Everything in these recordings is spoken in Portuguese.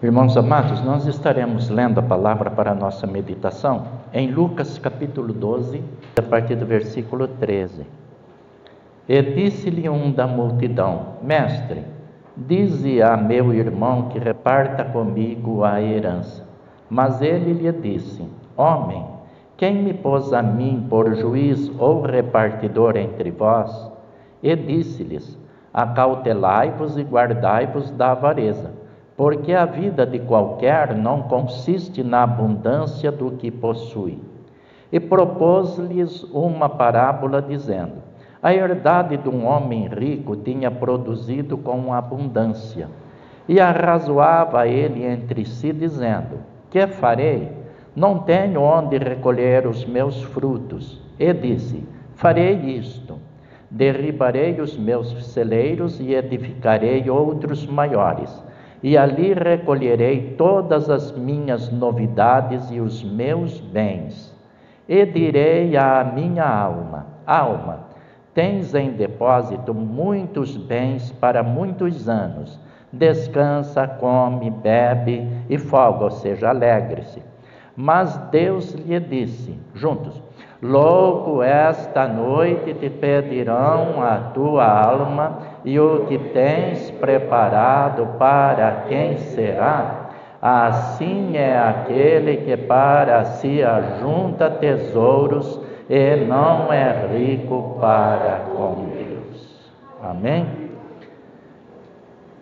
Irmãos amados, nós estaremos lendo a palavra para a nossa meditação em Lucas capítulo 12, a partir do versículo 13. E disse-lhe um da multidão: Mestre, dize a meu irmão que reparta comigo a herança. Mas ele lhe disse: Homem, quem me pôs a mim por juiz ou repartidor entre vós? E disse-lhes: Acautelai-vos e guardai-vos da avareza, porque a vida de qualquer não consiste na abundância do que possui. E propôs-lhes uma parábola, dizendo: A herdade de um homem rico tinha produzido com abundância, e arrazoava ele entre si, dizendo: Que farei? Não tenho onde recolher os meus frutos. E disse: Farei isto: derribarei os meus celeiros e edificarei outros maiores, e ali recolherei todas as minhas novidades e os meus bens. E direi à minha alma: Alma, tens em depósito muitos bens para muitos anos. Descansa, come, bebe e folga, ou seja, alegre-se. Mas Deus lhe disse, juntos: Louco, esta noite te pedirão a tua alma, e o que tens preparado para quem será? Assim é aquele que para si ajunta tesouros e não é rico para com Deus. Amém?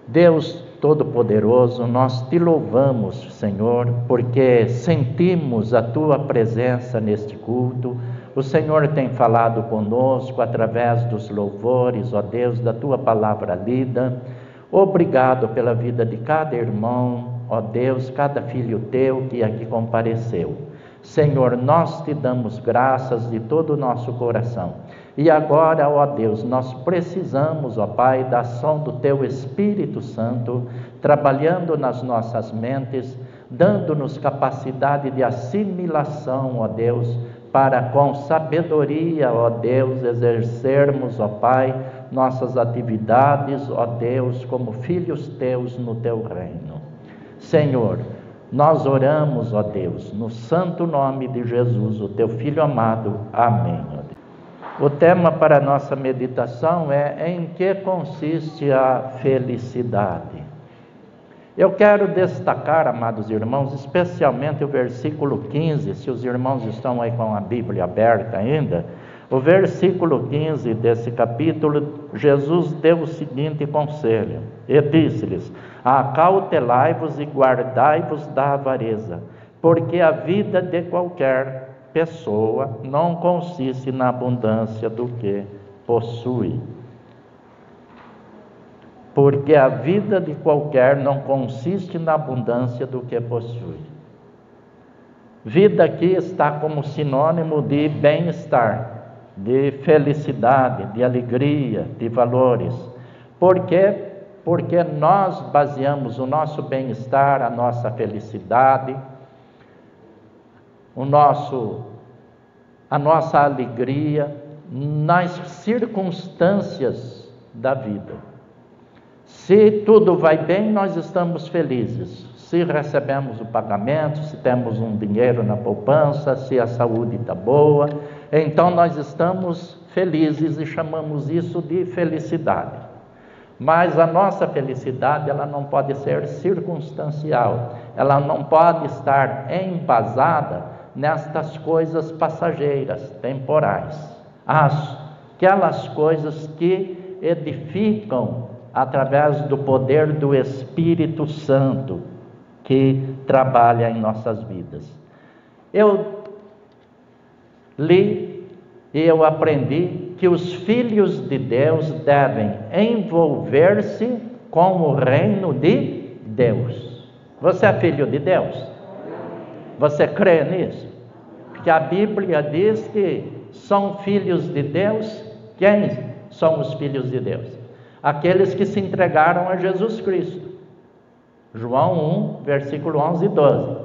Deus Todo-Poderoso, nós te louvamos, Senhor, porque sentimos a tua presença neste culto. O Senhor tem falado conosco através dos louvores, ó Deus, da tua palavra lida. Obrigado pela vida de cada irmão, ó Deus, cada filho teu que aqui compareceu. Senhor, nós te damos graças de todo o nosso coração. E agora, ó Deus, nós precisamos, ó Pai, da ação do Teu Espírito Santo, trabalhando nas nossas mentes, dando-nos capacidade de assimilação, ó Deus, para com sabedoria, ó Deus, exercermos, ó Pai, nossas atividades, ó Deus, como filhos Teus no Teu reino. Senhor, nós oramos, ó Deus, no santo nome de Jesus, o Teu Filho amado. Amém. O tema para a nossa meditação é: em que consiste a felicidade? Eu quero destacar, amados irmãos, especialmente o versículo 15, se os irmãos estão aí com a Bíblia aberta ainda. O versículo 15 desse capítulo, Jesus deu o seguinte conselho, e disse-lhes: Acautelai-vos e guardai-vos da avareza, porque a vida de qualquer pessoa não consiste na abundância do que possui. Porque a vida de qualquer não consiste na abundância do que possui. Vida aqui está como sinônimo de bem-estar, de felicidade, de alegria, de valores. Por quê? Porque nós baseamos o nosso bem-estar, a nossa felicidade, a nossa alegria nas circunstâncias da vida. Se tudo vai bem, nós estamos felizes. Se recebemos o pagamento, se temos um dinheiro na poupança, se a saúde está boa, então nós estamos felizes e chamamos isso de felicidade. Mas a nossa felicidade, ela não pode ser circunstancial, ela não pode estar embasada nestas coisas passageiras, temporais, aquelas coisas que edificam através do poder do Espírito Santo que trabalha em nossas vidas. Eu li e eu aprendi que os filhos de Deus devem envolver-se com o reino de Deus. Você é filho de Deus? Você crê nisso? Porque a Bíblia diz que são filhos de Deus. Quem são os filhos de Deus? Aqueles que se entregaram a Jesus Cristo. João 1, versículo 11 e 12.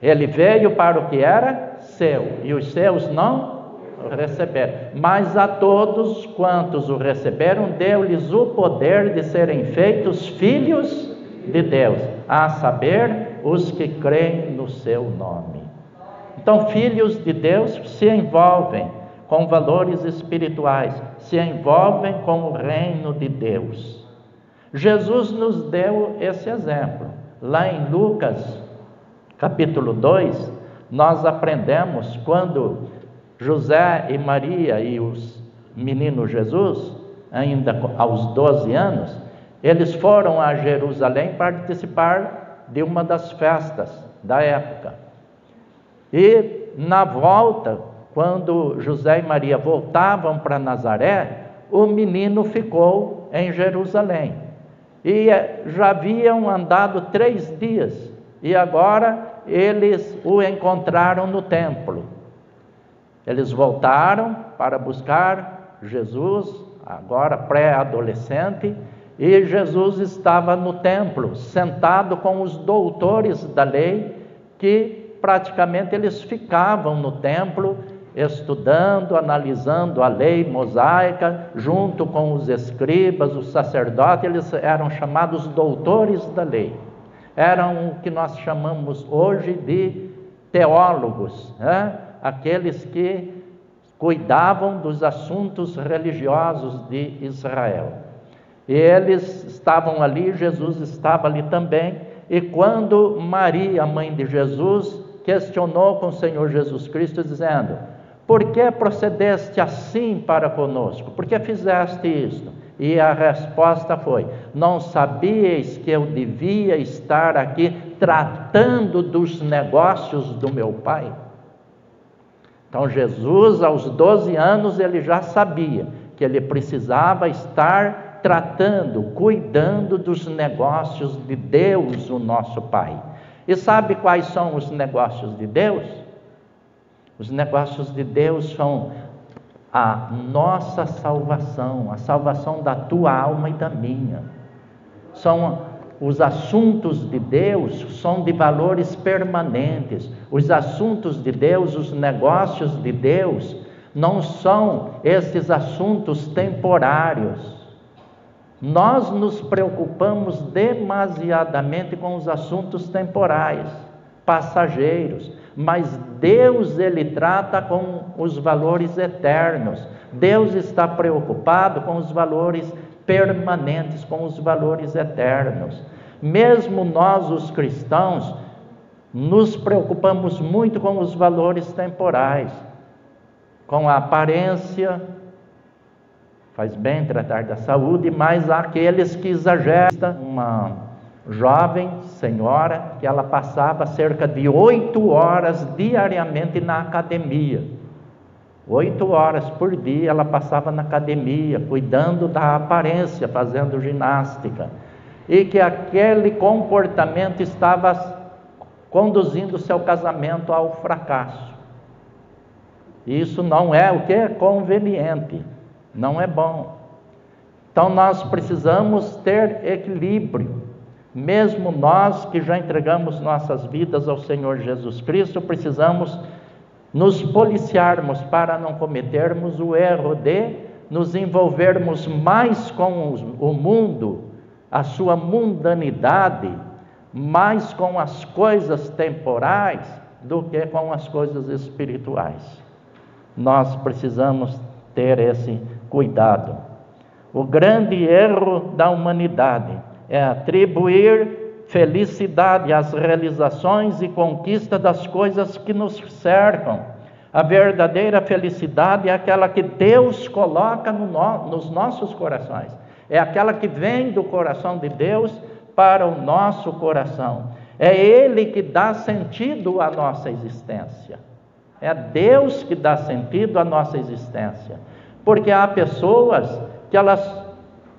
Ele veio para o que era seu, e os seus não o receberam. Mas a todos quantos o receberam, deu-lhes o poder de serem feitos filhos de Deus, a saber, os que creem no seu nome. Então, filhos de Deus se envolvem com valores espirituais, se envolvem com o reino de Deus. Jesus nos deu esse exemplo. Lá em Lucas, capítulo 2, nós aprendemos quando José e Maria e os meninos Jesus, ainda aos 12 anos, eles foram a Jerusalém participar de uma das festas da época. E na volta, quando José e Maria voltavam para Nazaré, o menino ficou em Jerusalém. E já haviam andado 3 dias, e agora eles o encontraram no templo. Eles voltaram para buscar Jesus, agora pré-adolescente, e Jesus estava no templo, sentado com os doutores da lei, que praticamente eles ficavam no templo, estudando, analisando a lei mosaica, junto com os escribas, os sacerdotes. Eles eram chamados doutores da lei. Eram o que nós chamamos hoje de teólogos, né? Aqueles que cuidavam dos assuntos religiosos de Israel. E eles estavam ali, Jesus estava ali também, e quando Maria, a mãe de Jesus, questionou com o Senhor Jesus Cristo, dizendo: por que procedeste assim para conosco? Por que fizeste isto? E a resposta foi: não sabíeis que eu devia estar aqui tratando dos negócios do meu Pai? Então Jesus, aos 12 anos, ele já sabia que ele precisava estar tratando, cuidando dos negócios de Deus, o nosso Pai. E sabe quais são os negócios de Deus? Os negócios de Deus são a nossa salvação, a salvação da tua alma e da minha. São os assuntos de Deus, são de valores permanentes. Os assuntos de Deus, os negócios de Deus, não são esses assuntos temporários. Nós nos preocupamos demasiadamente com os assuntos temporais, passageiros, mas Deus, ele trata com os valores eternos. Deus está preocupado com os valores permanentes, com os valores eternos. Mesmo nós, os cristãos, nos preocupamos muito com os valores temporais, com a aparência. Faz bem tratar da saúde, mas há aqueles que exageram. Uma jovem senhora que ela passava cerca de 8 horas diariamente na academia. 8 horas por dia ela passava na academia, cuidando da aparência, fazendo ginástica. E que aquele comportamento estava conduzindo seu casamento ao fracasso. Isso não é o que é conveniente. Não é bom. Então nós precisamos ter equilíbrio. Mesmo nós que já entregamos nossas vidas ao Senhor Jesus Cristo, precisamos nos policiarmos para não cometermos o erro de nos envolvermos mais com o mundo, a sua mundanidade, mais com as coisas temporais do que com as coisas espirituais. Nós precisamos ter esse cuidado. O grande erro da humanidade é atribuir felicidade às realizações e conquista das coisas que nos cercam. A verdadeira felicidade é aquela que Deus coloca nos nossos corações. É aquela que vem do coração de Deus para o nosso coração. É Ele que dá sentido à nossa existência. É Deus que dá sentido à nossa existência. Porque há pessoas que elas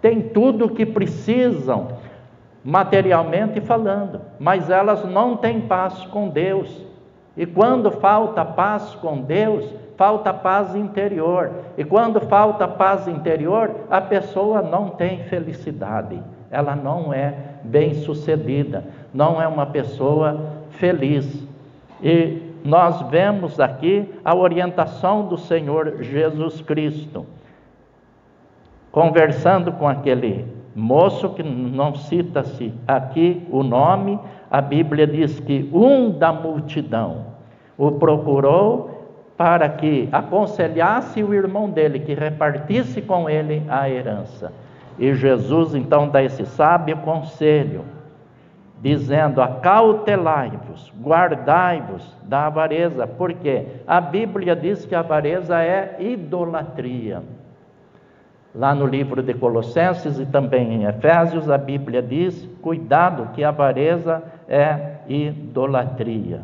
têm tudo o que precisam, materialmente falando, mas elas não têm paz com Deus. E quando falta paz com Deus, falta paz interior. E quando falta paz interior, a pessoa não tem felicidade. Ela não é bem-sucedida, não é uma pessoa feliz. E nós vemos aqui a orientação do Senhor Jesus Cristo, conversando com aquele moço que não cita-se aqui o nome, a Bíblia diz que um da multidão o procurou para que aconselhasse o irmão dele, que repartisse com ele a herança. E Jesus então dá esse sábio conselho, dizendo: acautelai-vos, guardai-vos da avareza, porque a Bíblia diz que a avareza é idolatria. Lá no livro de Colossenses e também em Efésios, a Bíblia diz: cuidado, que a avareza é idolatria.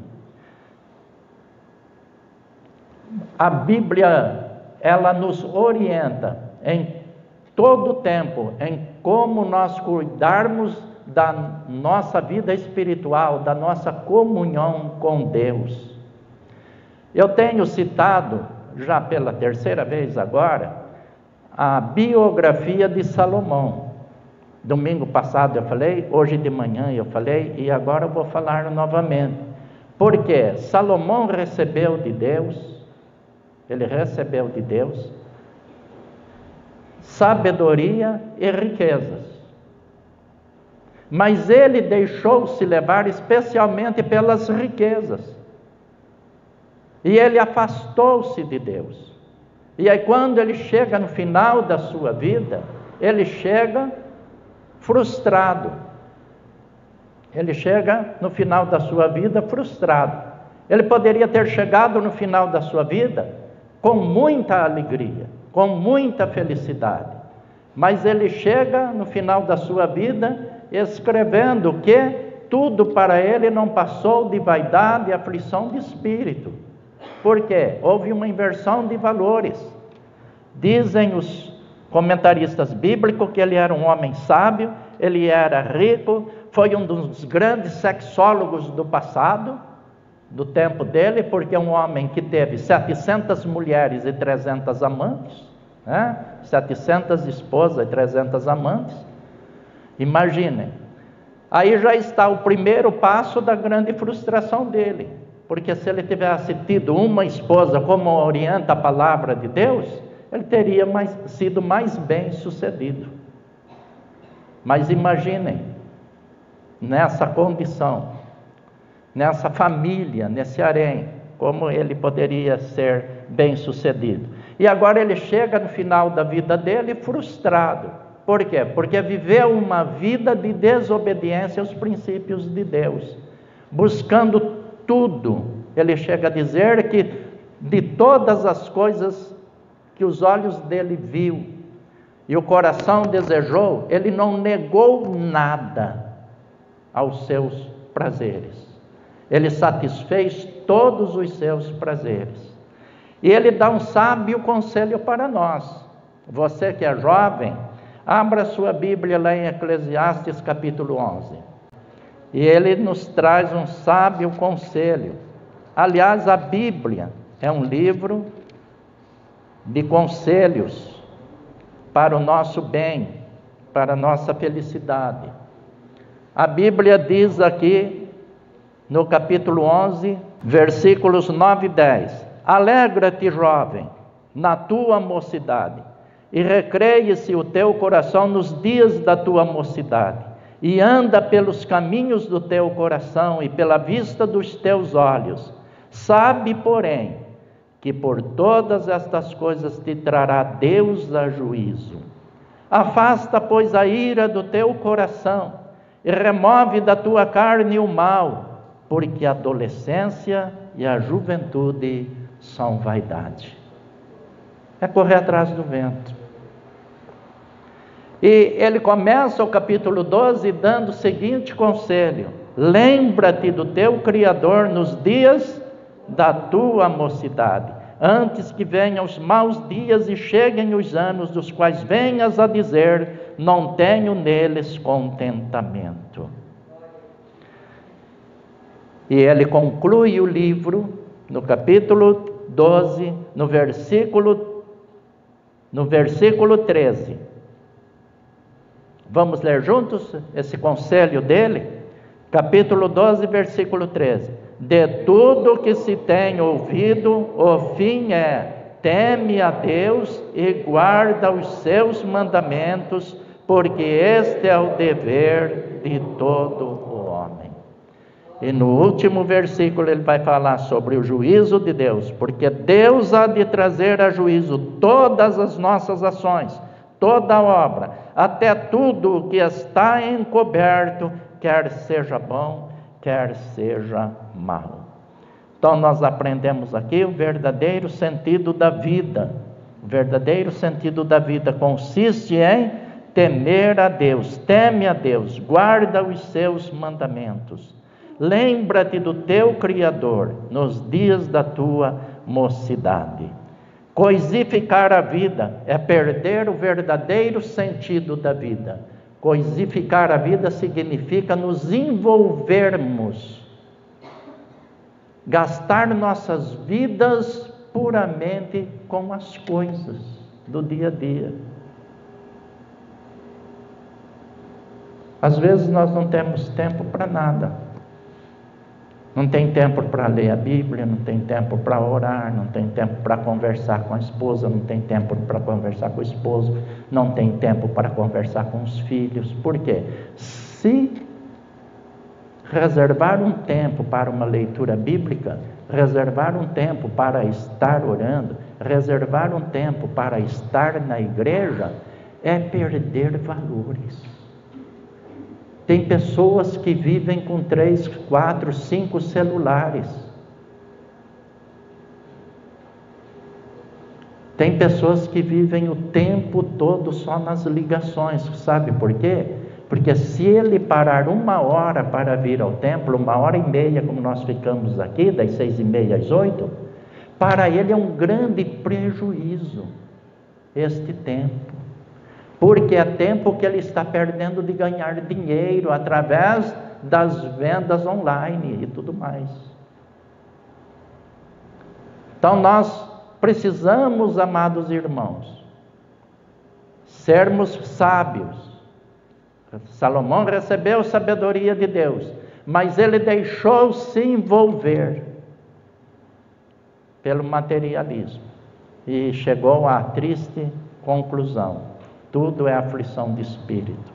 A Bíblia, ela nos orienta em todo o tempo em como nós cuidarmos da nossa vida espiritual, da nossa comunhão com Deus. Eu tenho citado, já pela terceira vez agora, a biografia de Salomão. Domingo passado eu falei, hoje de manhã eu falei, e agora eu vou falar novamente. Porque Salomão recebeu de Deus, ele recebeu de Deus sabedoria e riquezas. Mas ele deixou-se levar especialmente pelas riquezas. E ele afastou-se de Deus. E aí quando ele chega no final da sua vida, ele chega frustrado. Ele chega no final da sua vida frustrado. Ele poderia ter chegado no final da sua vida com muita alegria, com muita felicidade. Mas ele chega no final da sua vida escrevendo que tudo para ele não passou de vaidade e aflição de espírito. Por quê? Houve uma inversão de valores. Dizem os comentaristas bíblicos que ele era um homem sábio, ele era rico, foi um dos grandes sexólogos do passado, do tempo dele, porque é um homem que teve 700 mulheres e 300 amantes, 700 esposas e 300 amantes. Imaginem, aí já está o primeiro passo da grande frustração dele, porque se ele tivesse tido uma esposa como orienta a palavra de Deus, ele teria sido mais bem sucedido. Mas imaginem, nessa condição, nessa família, nesse harém, como ele poderia ser bem sucedido. E agora ele chega no final da vida dele frustrado. Por quê? Porque viveu uma vida de desobediência aos princípios de Deus, buscando tudo. Ele chega a dizer que de todas as coisas que os olhos dele viu e o coração desejou, ele não negou nada aos seus prazeres. Ele satisfez todos os seus prazeres. E ele dá um sábio conselho para nós. Você que é jovem, abra sua Bíblia lá em Eclesiastes capítulo 11. E ele nos traz um sábio conselho. Aliás, a Bíblia é um livro de conselhos para o nosso bem, para a nossa felicidade. A Bíblia diz aqui, no capítulo 11, versículos 9 e 10: alegra-te, jovem, na tua mocidade, e recreie-se o teu coração nos dias da tua mocidade, e anda pelos caminhos do teu coração e pela vista dos teus olhos. Sabe, porém, que por todas estas coisas te trará Deus a juízo. Afasta, pois, a ira do teu coração, e remove da tua carne o mal, porque a adolescência e a juventude são vaidade. É correr atrás do vento. E ele começa o capítulo 12 dando o seguinte conselho: lembra-te do teu Criador nos dias da tua mocidade, antes que venham os maus dias e cheguem os anos, dos quais venhas a dizer: não tenho neles contentamento. E ele conclui o livro no capítulo 12, no versículo 13. Vamos ler juntos esse conselho dele? Capítulo 12, versículo 13. De tudo que se tem ouvido, o fim é: teme a Deus e guarda os seus mandamentos, porque este é o dever de todo o homem. E no último versículo ele vai falar sobre o juízo de Deus, porque Deus há de trazer a juízo todas as nossas ações, toda a obra, até tudo o que está encoberto, quer seja bom, quer seja mau. Então nós aprendemos aqui o verdadeiro sentido da vida. O verdadeiro sentido da vida consiste em temer a Deus, teme a Deus, guarda os seus mandamentos. Lembra-te do teu Criador nos dias da tua mocidade. Coisificar a vida é perder o verdadeiro sentido da vida. Coisificar a vida significa nos envolvermos, gastar nossas vidas puramente com as coisas do dia a dia. Às vezes nós não temos tempo para nada. Não tem tempo para ler a Bíblia, não tem tempo para orar, não tem tempo para conversar com a esposa, não tem tempo para conversar com o esposo, não tem tempo para conversar com os filhos. Por quê? Se reservar um tempo para uma leitura bíblica, reservar um tempo para estar orando, reservar um tempo para estar na igreja, é perder valores. Tem pessoas que vivem com 3, 4, 5 celulares. Tem pessoas que vivem o tempo todo só nas ligações. Sabe por quê? Porque se ele parar 1 hora para vir ao templo, 1h30, como nós ficamos aqui, das 6h30 às 8h, para ele é um grande prejuízo este tempo. Porque é tempo que ele está perdendo de ganhar dinheiro através das vendas online e tudo mais. Então nós precisamos, amados irmãos, sermos sábios. Salomão recebeu sabedoria de Deus, mas ele deixou-se envolver pelo materialismo e chegou à triste conclusão: tudo é aflição de espírito.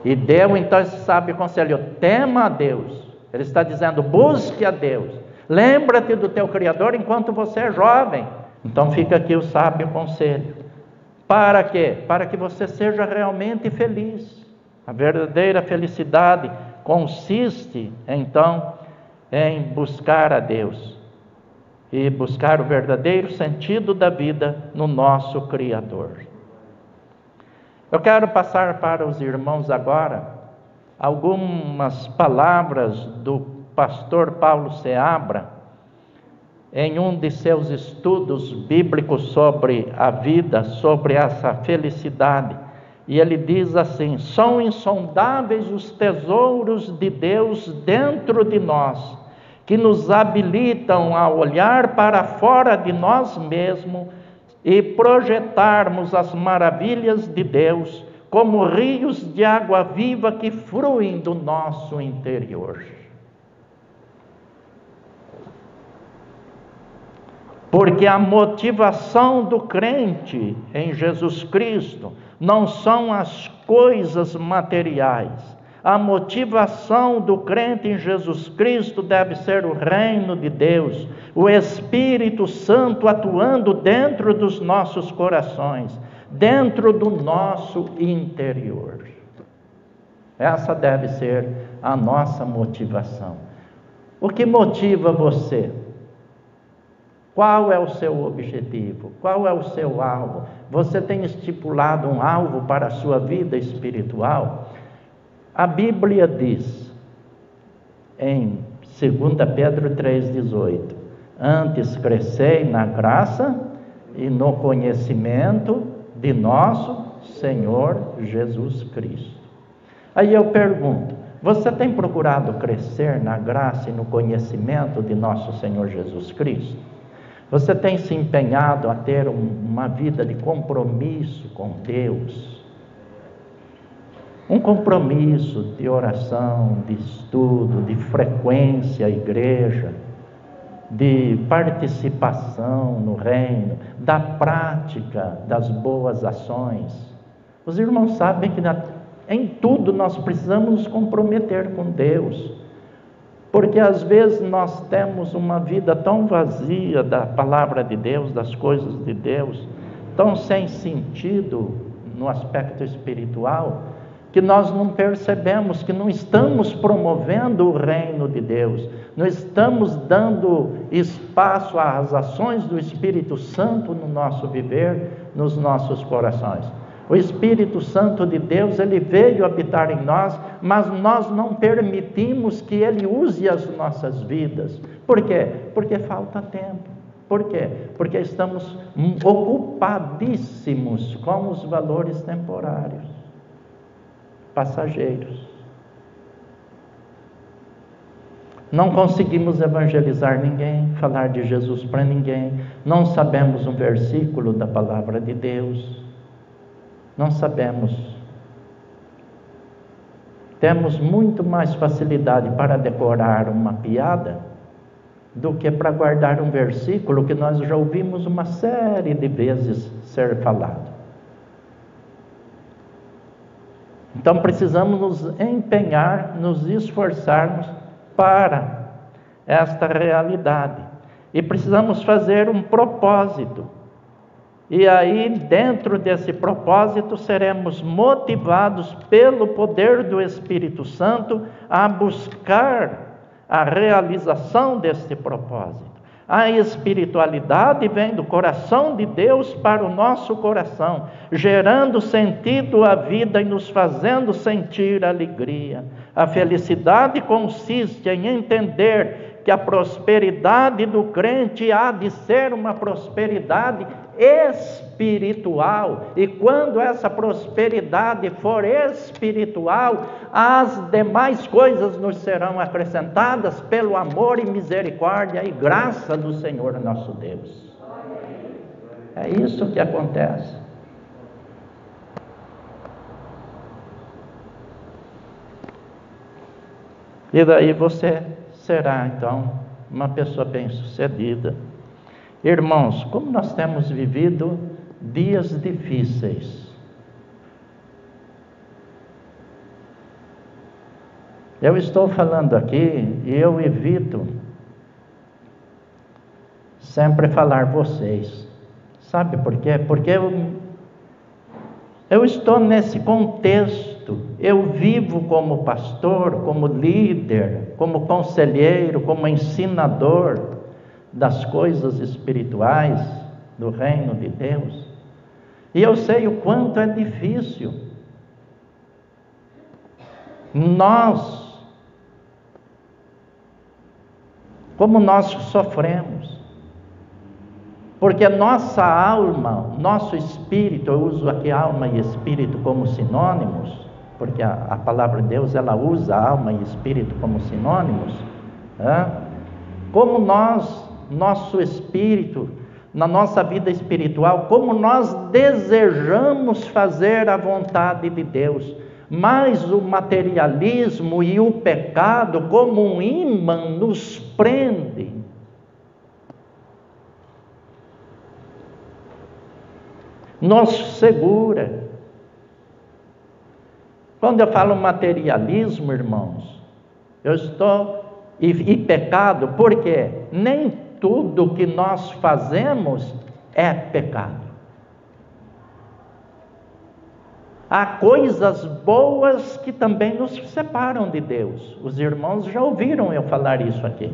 E deu então esse sábio conselho: tema a Deus. Ele está dizendo: busque a Deus, lembra-te do teu Criador enquanto você é jovem. Então fica aqui o sábio conselho. Para quê? Para que você seja realmente feliz. A verdadeira felicidade consiste então em buscar a Deus e buscar o verdadeiro sentido da vida no nosso Criador. Eu quero passar para os irmãos agora algumas palavras do pastor Paulo Seabra, em um de seus estudos bíblicos sobre a vida, sobre essa felicidade. E ele diz assim: são insondáveis os tesouros de Deus dentro de nós, que nos habilitam a olhar para fora de nós mesmos e projetarmos as maravilhas de Deus como rios de água viva que fluem do nosso interior. Porque a motivação do crente em Jesus Cristo não são as coisas materiais. A motivação do crente em Jesus Cristo deve ser o reino de Deus, o Espírito Santo atuando dentro dos nossos corações, dentro do nosso interior. Essa deve ser a nossa motivação. O que motiva você? Qual é o seu objetivo? Qual é o seu alvo? Você tem estipulado um alvo para a sua vida espiritual? A Bíblia diz, em 2 Pedro 3,18, antes crescei na graça e no conhecimento de nosso Senhor Jesus Cristo. Aí eu pergunto, você tem procurado crescer na graça e no conhecimento de nosso Senhor Jesus Cristo? Você tem se empenhado a ter uma vida de compromisso com Deus? Um compromisso de oração, de estudo, de frequência à igreja, de participação no reino, da prática das boas ações. Os irmãos sabem que em tudo nós precisamos nos comprometer com Deus, porque às vezes nós temos uma vida tão vazia da palavra de Deus, das coisas de Deus, tão sem sentido no aspecto espiritual, que nós não percebemos que não estamos promovendo o reino de Deus, não estamos dando espaço às ações do Espírito Santo no nosso viver, nos nossos corações. O Espírito Santo de Deus, ele veio habitar em nós, mas nós não permitimos que ele use as nossas vidas. Por quê? Porque falta tempo. Por quê? Porque estamos ocupadíssimos com os valores temporários, passageiros. Não conseguimos evangelizar ninguém, falar de Jesus para ninguém, não sabemos um versículo da palavra de Deus, não sabemos. Temos muito mais facilidade para decorar uma piada do que para guardar um versículo que nós já ouvimos uma série de vezes ser falado. Então precisamos nos empenhar, nos esforçarmos para esta realidade. E precisamos fazer um propósito. E aí, dentro desse propósito, seremos motivados pelo poder do Espírito Santo a buscar a realização desse propósito. A espiritualidade vem do coração de Deus para o nosso coração, gerando sentido à vida e nos fazendo sentir alegria. A felicidade consiste em entender que a prosperidade do crente há de ser uma prosperidade espiritual, e quando essa prosperidade for espiritual, as demais coisas nos serão acrescentadas pelo amor e misericórdia e graça do Senhor nosso Deus. É isso que acontece. E daí você será então uma pessoa bem-sucedida. Irmãos, como nós temos vivido dias difíceis. Eu estou falando aqui e eu evito sempre falar vocês. Sabe por quê? Porque eu estou nesse contexto. Eu vivo como pastor, como líder, como conselheiro, como ensinador das coisas espirituais do reino de Deus. E eu sei o quanto é difícil. Como nós sofremos. Porque nossa alma, nosso espírito, eu uso aqui alma e espírito como sinônimos, porque a palavra de Deus, ela usa alma e espírito como sinônimos, como nosso espírito, na nossa vida espiritual, como nós desejamos fazer a vontade de Deus, mas o materialismo e o pecado, como um ímã, nos prende. Nos segura. Quando eu falo materialismo, irmãos, eu estou... E pecado, porque nem tudo que nós fazemos é pecado. Há coisas boas que também nos separam de Deus. Os irmãos já ouviram eu falar isso aqui.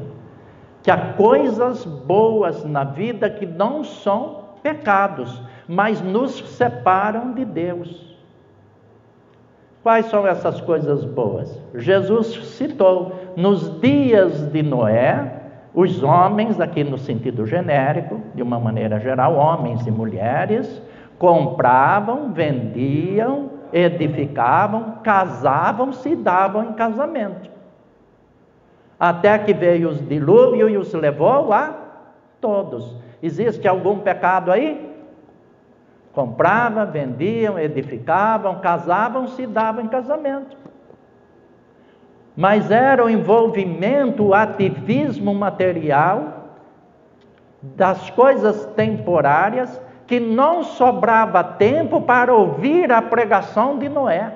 Que há coisas boas na vida que não são pecados, mas nos separam de Deus. Quais são essas coisas boas? Jesus citou, nos dias de Noé, os homens, aqui no sentido genérico, de uma maneira geral, homens e mulheres, compravam, vendiam, edificavam, casavam-se e davam em casamento. Até que veio o dilúvio e os levou a todos. Existe algum pecado aí? Compravam, vendiam, edificavam, casavam-se e davam em casamento. Mas era o envolvimento, o ativismo material das coisas temporárias que não sobrava tempo para ouvir a pregação de Noé.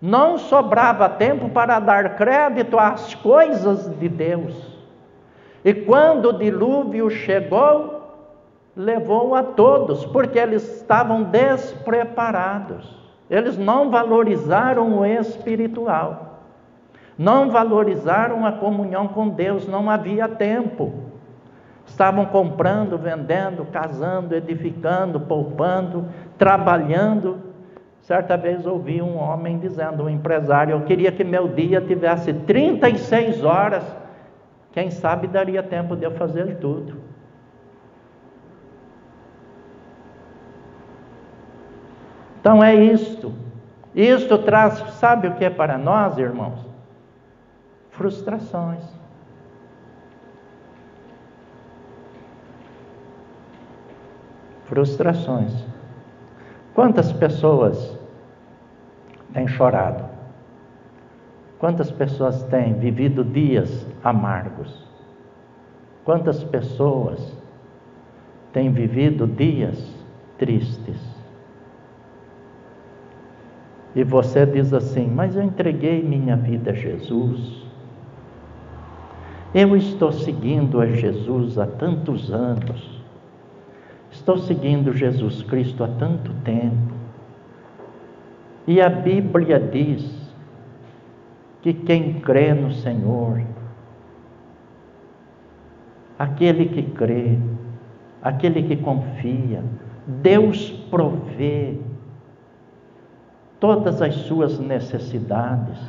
Não sobrava tempo para dar crédito às coisas de Deus. E quando o dilúvio chegou, levou a todos, porque eles estavam despreparados. Eles não valorizaram o espiritual. Não valorizaram a comunhão com Deus, não havia tempo. Estavam comprando, vendendo, casando, edificando, poupando, trabalhando. Certa vez ouvi um homem dizendo, um empresário, eu queria que meu dia tivesse 36 horas, quem sabe daria tempo de eu fazer tudo. Então é isto. Isto traz, sabe o que é para nós, irmãos? Frustrações. Frustrações. Quantas pessoas têm chorado? Quantas pessoas têm vivido dias amargos? Quantas pessoas têm vivido dias tristes? E você diz assim, mas eu entreguei minha vida a Jesus. Eu estou seguindo a Jesus há tantos anos. Estou seguindo Jesus Cristo há tanto tempo. E a Bíblia diz que quem crê no Senhor, aquele que crê, aquele que confia, Deus provê todas as suas necessidades.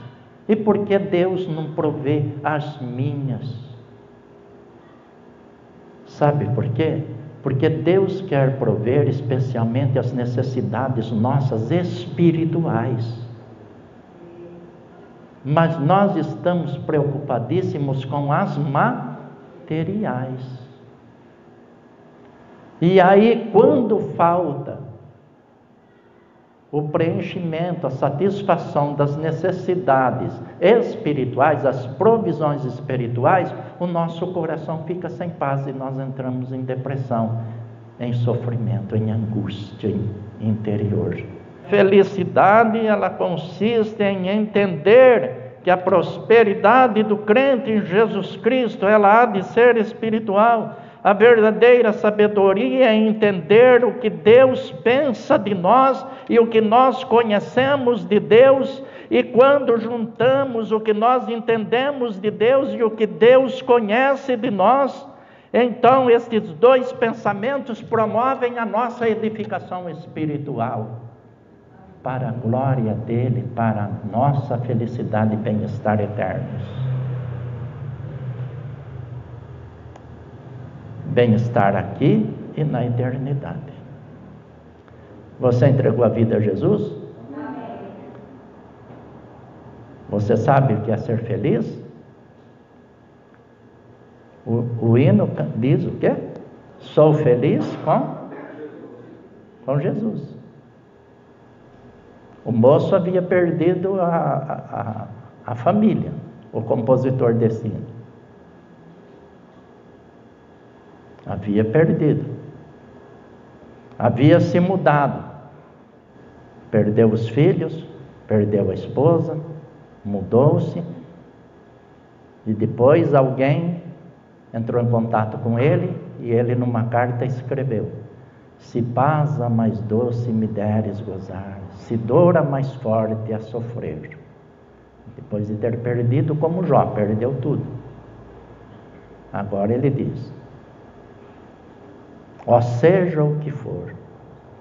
E por que Deus não provê as minhas? Sabe por quê? Porque Deus quer prover especialmente as necessidades nossas espirituais. Mas nós estamos preocupadíssimos com as materiais. E aí, quando falta o preenchimento, a satisfação das necessidades espirituais, as provisões espirituais, o nosso coração fica sem paz e nós entramos em depressão, em sofrimento, em angústia interior. Felicidade, ela consiste em entender que a prosperidade do crente em Jesus Cristo, ela há de ser espiritual. A verdadeira sabedoria é entender o que Deus pensa de nós e o que nós conhecemos de Deus. E quando juntamos o que nós entendemos de Deus e o que Deus conhece de nós, então estes dois pensamentos promovem a nossa edificação espiritual para a glória dele, para a nossa felicidade e bem-estar eternos. Bem-estar aqui e na eternidade. Você entregou a vida a Jesus? Amém. Você sabe o que é ser feliz? O hino diz o quê? Sou feliz com Jesus. O moço havia perdido a família, o compositor desse hino. Havia perdido, havia se mudado, perdeu os filhos, perdeu a esposa, mudou-se, e depois alguém entrou em contato com ele, e ele numa carta escreveu: se paz a mais doce me deres gozar, se dor a mais forte a sofrer. Depois de ter perdido, como Jó, perdeu tudo. Agora ele diz: ó seja o que for,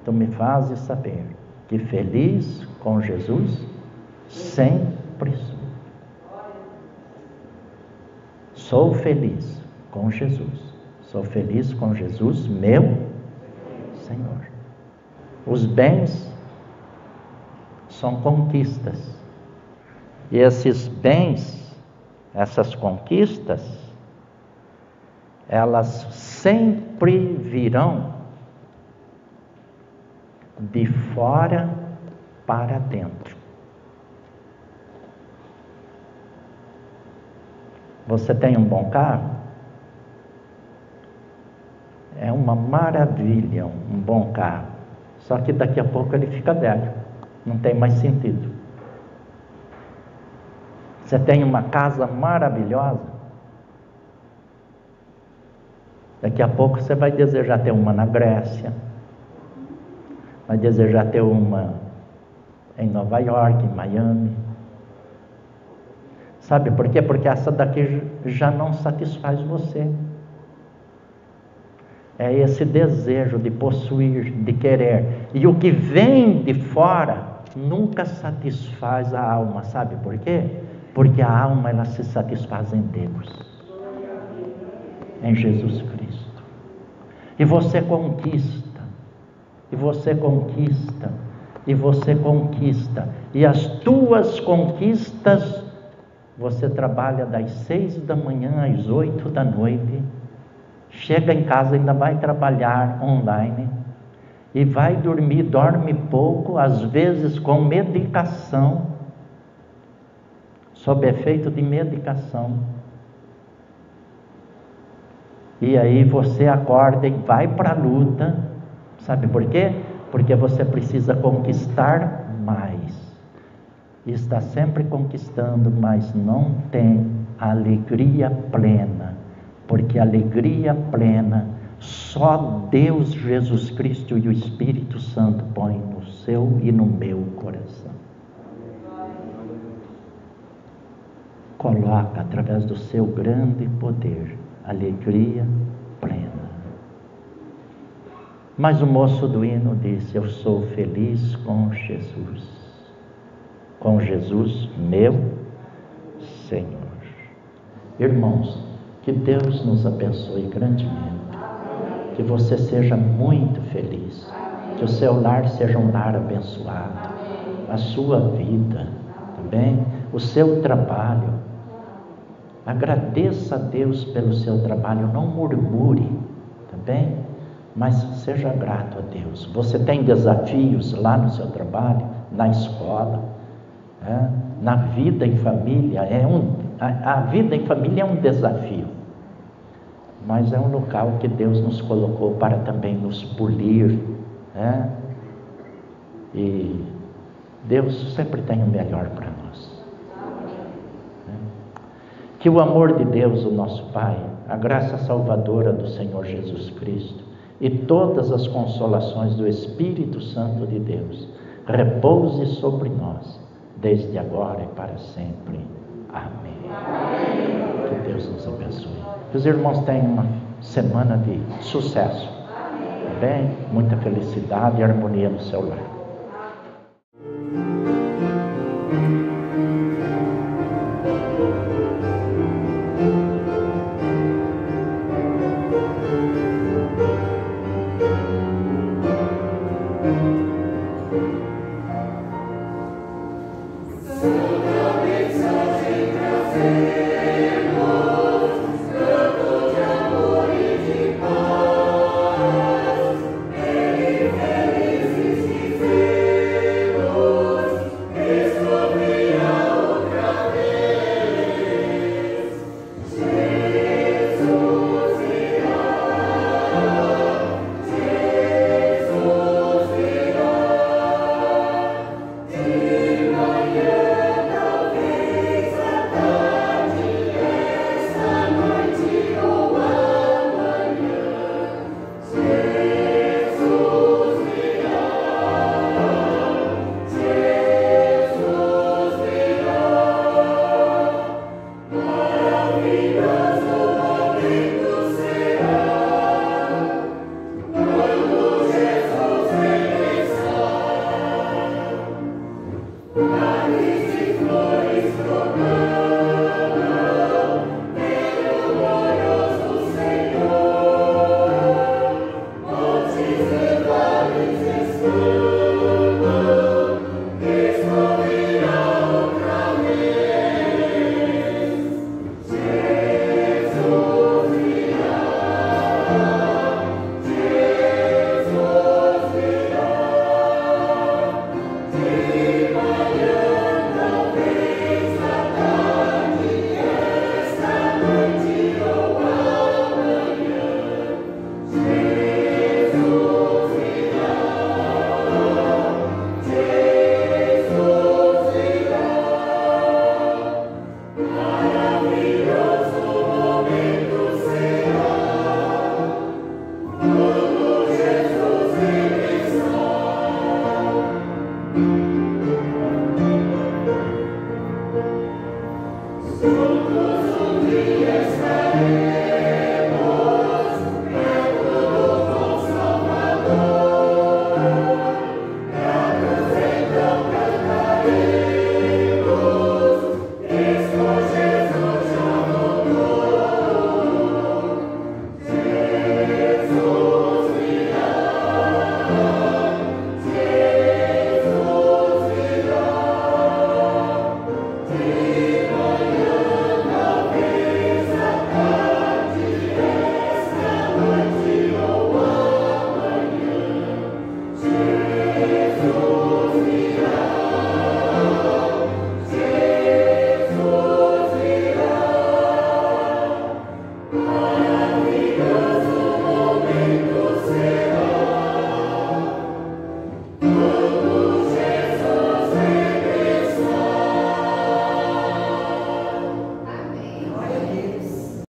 tu me fazes saber que feliz com Jesus sempre sou. Sou feliz com Jesus. Sou feliz com Jesus, meu Senhor. Os bens são conquistas. E esses bens, essas conquistas, elas sempre virão de fora para dentro. Você tem um bom carro? é uma maravilha, um bom carro. Só que daqui a pouco ele fica velho, não tem mais sentido. Você tem uma casa maravilhosa, daqui a pouco você vai desejar ter uma na Grécia, vai desejar ter uma em Nova York, em Miami. Sabe por quê? Porque essa daqui já não satisfaz você. É esse desejo de possuir, de querer. E o que vem de fora nunca satisfaz a alma. Sabe por quê? Porque a alma, ela se satisfaz em Deus, em Jesus Cristo. E você conquista, e você conquista, e você conquista. E as tuas conquistas, você trabalha das 6 da manhã às 8 da noite, chega em casa, ainda vai trabalhar online, e vai dormir, dorme pouco, às vezes com medicação, sob efeito de medicação. E aí você acorda e vai para a luta. Sabe por quê? Porque você precisa conquistar mais. E está sempre conquistando, mas não tem alegria plena. Porque alegria plena só Deus, Jesus Cristo e o Espírito Santo põem no seu e no meu coração. Coloca através do seu grande poder alegria plena. Mas o moço do hino disse: eu sou feliz com Jesus meu Senhor. Irmãos, que Deus nos abençoe grandemente, que você seja muito feliz, que o seu lar seja um lar abençoado, a sua vida, também o seu trabalho. Agradeça a Deus pelo seu trabalho, não murmure, tá bem? Mas seja grato a Deus. Você tem desafios lá no seu trabalho, na escola, na vida em família. A vida em família é um desafio, mas é um local que Deus nos colocou para também nos polir, e Deus sempre tem o melhor para nós. Que o amor de Deus, o nosso Pai, a graça salvadora do Senhor Jesus Cristo e todas as consolações do Espírito Santo de Deus repouse sobre nós, desde agora e para sempre. Amém. Que Deus nos abençoe. Que os irmãos tenham uma semana de sucesso. Bem, muita felicidade e harmonia no seu lar.